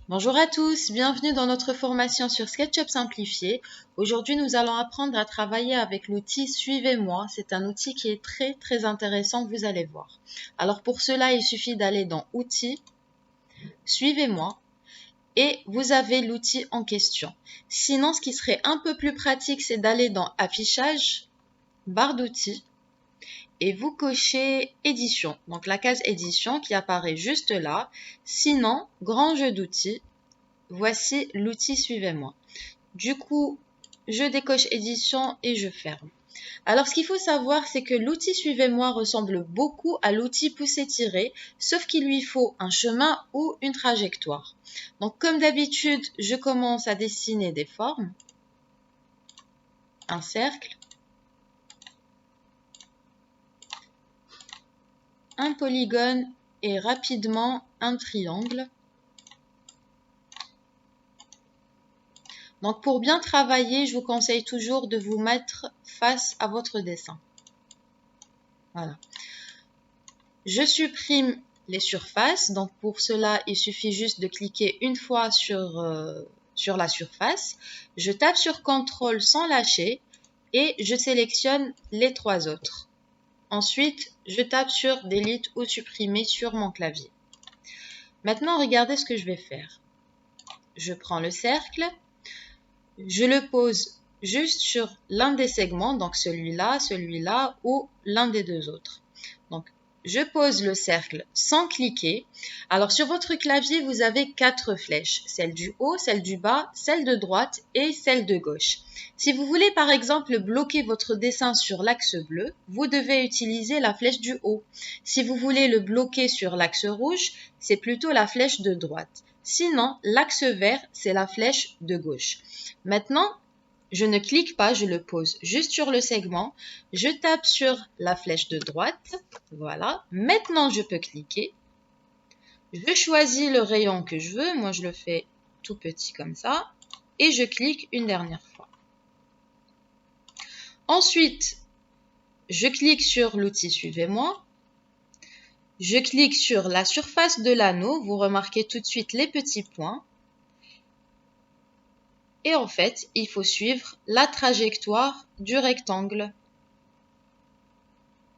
Bonjour à tous, bienvenue dans notre formation sur SketchUp simplifié. Aujourd'hui, nous allons apprendre à travailler avec l'outil Suivez-moi. C'est un outil qui est très intéressant, vous allez voir. Alors pour cela, il suffit d'aller dans Outils, Suivez-moi et vous avez l'outil en question. Sinon, ce qui serait un peu plus pratique, c'est d'aller dans Affichage, barre d'outils et vous cochez Édition. Donc la case Édition qui apparaît juste là. Sinon, grand jeu d'outils. Voici l'outil Suivez-moi. Du coup, je décoche Édition et je ferme. Alors, ce qu'il faut savoir, c'est que l'outil Suivez-moi ressemble beaucoup à l'outil Pousser-tirer, sauf qu'il lui faut un chemin ou une trajectoire. Donc, comme d'habitude, je commence à dessiner des formes. Un cercle. Un polygone et rapidement un triangle. Donc pour bien travailler, je vous conseille toujours de vous mettre face à votre dessin. Voilà. Je supprime les surfaces. Donc pour cela, il suffit juste de cliquer une fois sur la surface. Je tape sur CTRL sans lâcher et je sélectionne les trois autres. Ensuite, je tape sur Delete ou Supprimer sur mon clavier. Maintenant, regardez ce que je vais faire. Je prends le cercle. Je le pose juste sur l'un des segments, donc celui-là ou l'un des deux autres. Donc, je pose le cercle sans cliquer. Alors, sur votre clavier, vous avez 4 flèches. Celle du haut, celle du bas, celle de droite et celle de gauche. Si vous voulez, par exemple, bloquer votre dessin sur l'axe bleu, vous devez utiliser la flèche du haut. Si vous voulez le bloquer sur l'axe rouge, c'est plutôt la flèche de droite. Sinon, l'axe vert, c'est la flèche de gauche. Maintenant, je ne clique pas, je le pose juste sur le segment. Je tape sur la flèche de droite. Voilà. Maintenant, je peux cliquer. Je choisis le rayon que je veux. Moi, je le fais tout petit comme ça. Et je clique une dernière fois. Ensuite, je clique sur l'outil Suivez-moi. Je clique sur la surface de l'anneau. Vous remarquez tout de suite les petits points. Et en fait, il faut suivre la trajectoire du rectangle.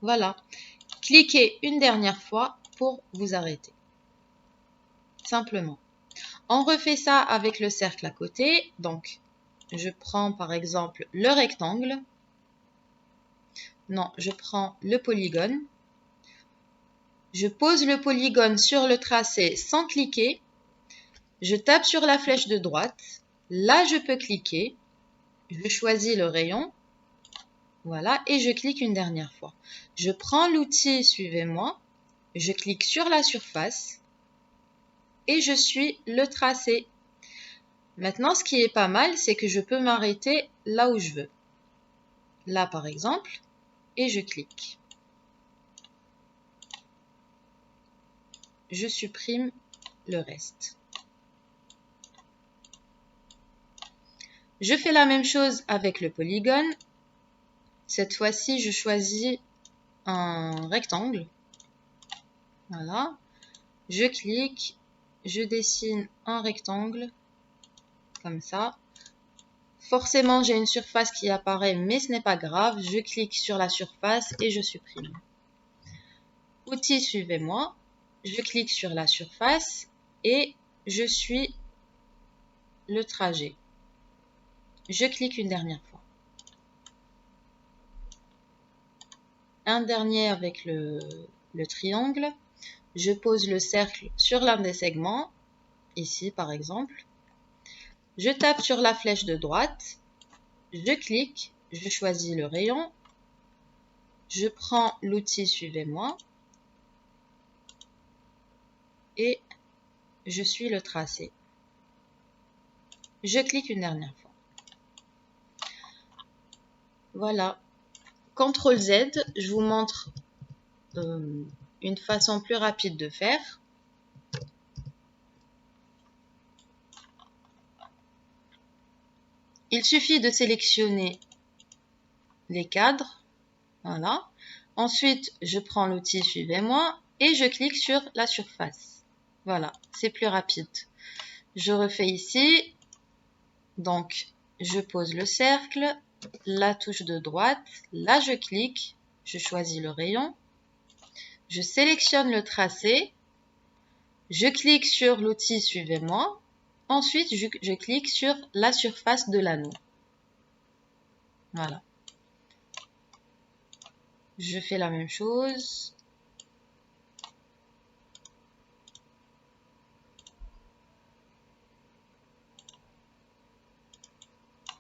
Voilà. Cliquez une dernière fois pour vous arrêter. Simplement. On refait ça avec le cercle à côté. Donc, je prends par exemple le rectangle. Non, je prends le polygone. Je pose le polygone sur le tracé sans cliquer. Je tape sur la flèche de droite. Là, je peux cliquer. Je choisis le rayon. Voilà, et je clique une dernière fois. Je prends l'outil Suivez-moi. Je clique sur la surface. Et je suis le tracé. Maintenant, ce qui est pas mal, c'est que je peux m'arrêter là où je veux. Là, par exemple, et je clique. Je supprime le reste. Je fais la même chose avec le polygone. Cette fois-ci, je choisis un rectangle. Voilà. Je clique, je dessine un rectangle, comme ça. Forcément, j'ai une surface qui apparaît, mais ce n'est pas grave. Je clique sur la surface et je supprime. Outil Suivez-moi. Je clique sur la surface et je suis le trajet. Je clique une dernière fois. Un dernier avec le triangle. Je pose le cercle sur l'un des segments, ici par exemple. Je tape sur la flèche de droite. Je clique, je choisis le rayon. Je prends l'outil Suivez-moi. Et je suis le tracé. Je clique une dernière fois. Voilà. CTRL Z, je vous montre une façon plus rapide de faire. Il suffit de sélectionner les cadres. Voilà. Ensuite, je prends l'outil Suivez-moi et je clique sur la surface. Voilà, c'est plus rapide. Je refais ici. Donc, je pose le cercle, la touche de droite. Là, je clique. Je choisis le rayon. Je sélectionne le tracé. Je clique sur l'outil Suivez-moi. Ensuite, je clique sur la surface de l'anneau. Voilà. Je fais la même chose.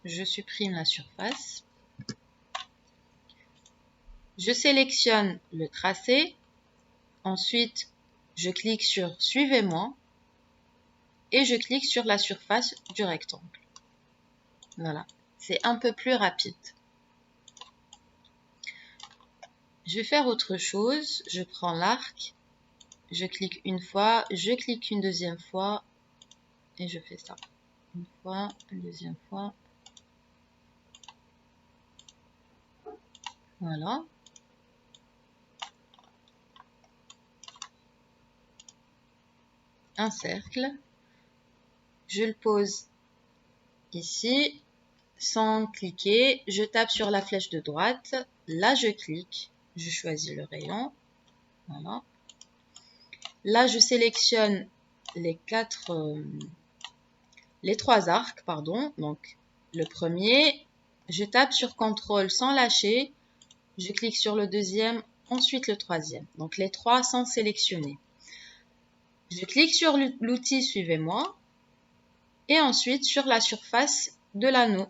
Je supprime la surface. Je sélectionne le tracé. Ensuite, je clique sur Suivez-moi. Et je clique sur la surface du rectangle. Voilà. C'est un peu plus rapide. Je vais faire autre chose. Je prends l'arc. Je clique une fois. Je clique une deuxième fois. Et je fais ça. Une fois, une deuxième fois. Voilà. Un cercle. Je le pose ici. Sans cliquer, je tape sur la flèche de droite. Là, je clique. Je choisis le rayon. Voilà. Là, je sélectionne les trois arcs, pardon. Donc, le premier, je tape sur CTRL sans lâcher. Je clique sur le deuxième, ensuite le troisième. Donc, les trois sont sélectionnés. Je clique sur l'outil Suivez-moi et ensuite sur la surface de l'anneau.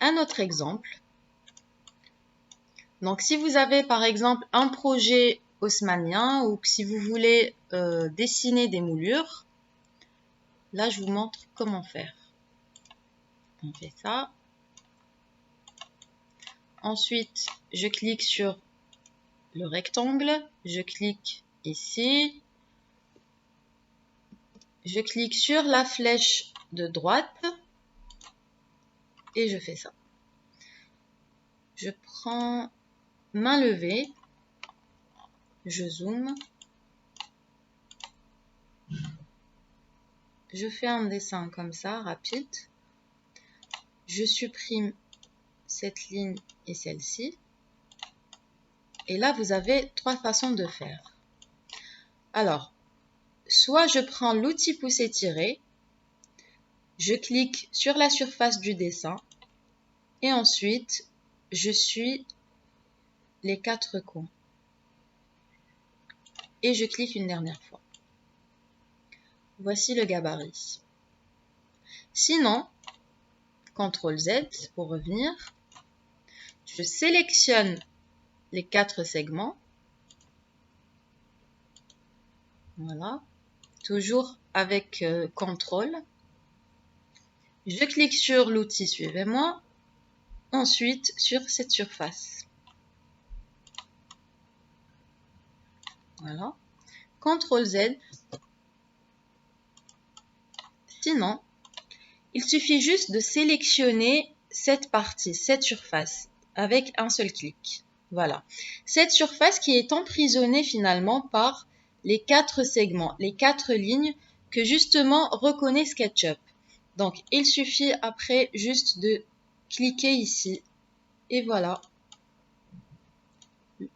Un autre exemple. Donc, si vous avez par exemple un projet haussmannien ou si vous voulez dessiner des moulures, là, je vous montre comment faire. On fait ça. Ensuite, je clique sur le rectangle. Je clique ici. Je clique sur la flèche de droite et je fais ça. Je prends main levée. Je zoome. Je fais un dessin comme ça, rapide. Je supprime cette ligne et celle-ci. Et là, vous avez trois façons de faire. Alors, soit je prends l'outil pousser-tirer, je clique sur la surface du dessin et ensuite, je suis les quatre coins. Et je clique une dernière fois. Voici le gabarit. Sinon, CTRL Z pour revenir, je sélectionne les quatre segments. Voilà. Toujours avec CTRL. Je clique sur l'outil Suivez-moi. Ensuite, sur cette surface. Voilà. CTRL Z. Sinon, il suffit juste de sélectionner cette partie, cette surface, avec un seul clic. Voilà. Cette surface qui est emprisonnée finalement par les quatre segments, les quatre lignes que justement reconnaît SketchUp. Donc, il suffit après juste de cliquer ici. Et voilà.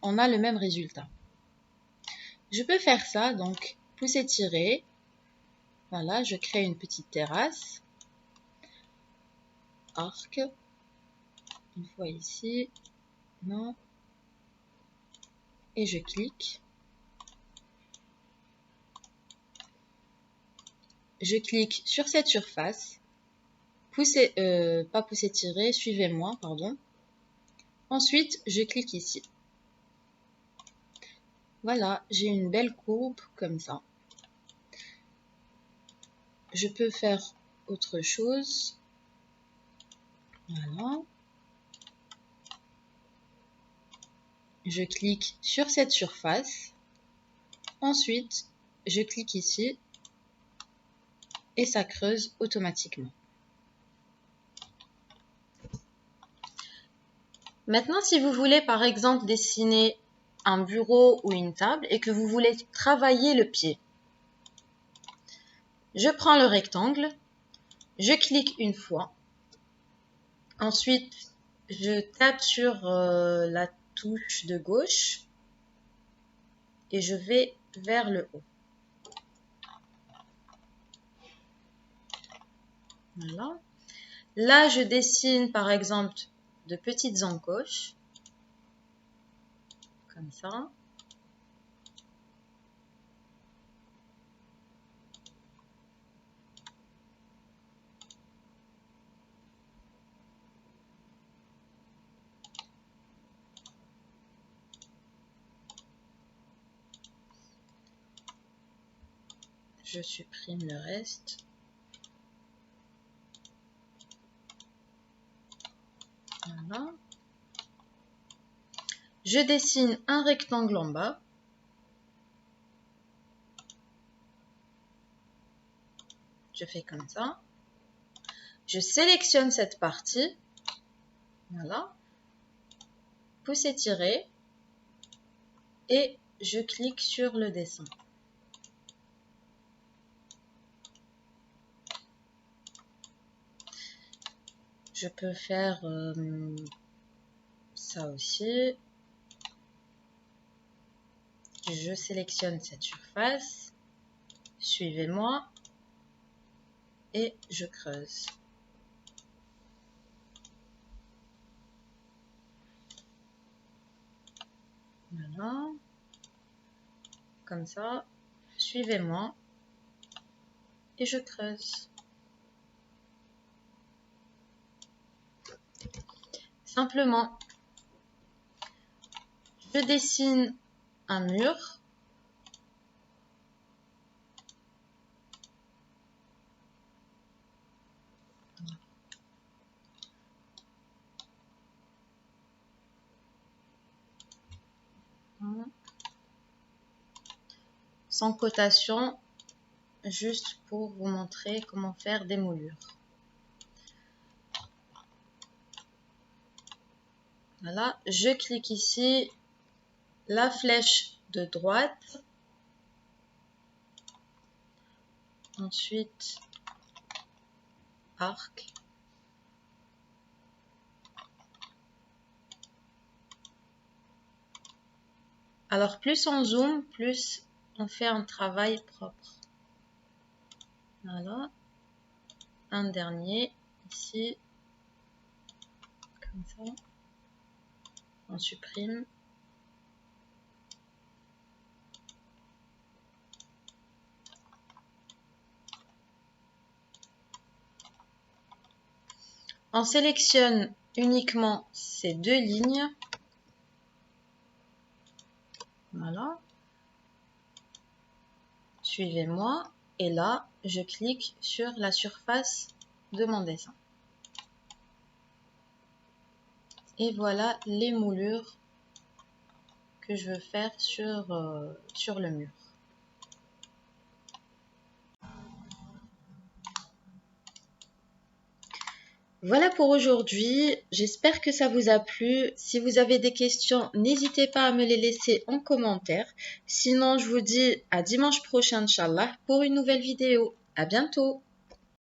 On a le même résultat. Je peux faire ça, donc, pousser-tirer. Voilà, je crée une petite terrasse. Arc. Une fois ici. Non. Et je clique. Je clique sur cette surface. Pas pousser-tirer, suivez-moi, pardon. Ensuite, je clique ici. Voilà, j'ai une belle courbe comme ça. Je peux faire autre chose. Voilà. Je clique sur cette surface. Ensuite, je clique ici et ça creuse automatiquement. Maintenant, si vous voulez par exemple dessiner un bureau ou une table et que vous voulez travailler le pied. Je prends le rectangle, je clique une fois. Ensuite, je tape sur la touche de gauche et je vais vers le haut. Voilà. Là, je dessine par exemple de petites encoches, comme ça. Je supprime le reste. Voilà. Je dessine un rectangle en bas. Je fais comme ça. Je sélectionne cette partie. Voilà. Pouce étiré. Et je clique sur le dessin. Je peux faire ça aussi. Je sélectionne cette surface. Suivez-moi. Et je creuse. Voilà. Comme ça. Suivez-moi. Et je creuse. Simplement, je dessine un mur. Sans cotation, juste pour vous montrer comment faire des moulures. Voilà, je clique ici, la flèche de droite, ensuite arc. Alors plus on zoome, plus on fait un travail propre. Voilà, un dernier ici, comme ça, on supprime. On sélectionne uniquement ces deux lignes. Voilà. Suivez-moi. Et là, je clique sur la surface de mon dessin. Et voilà les moulures que je veux faire sur le mur. Voilà pour aujourd'hui, j'espère que ça vous a plu. Si vous avez des questions, n'hésitez pas à me les laisser en commentaire. Sinon, je vous dis à dimanche prochain, Inch'Allah, pour une nouvelle vidéo. À bientôt!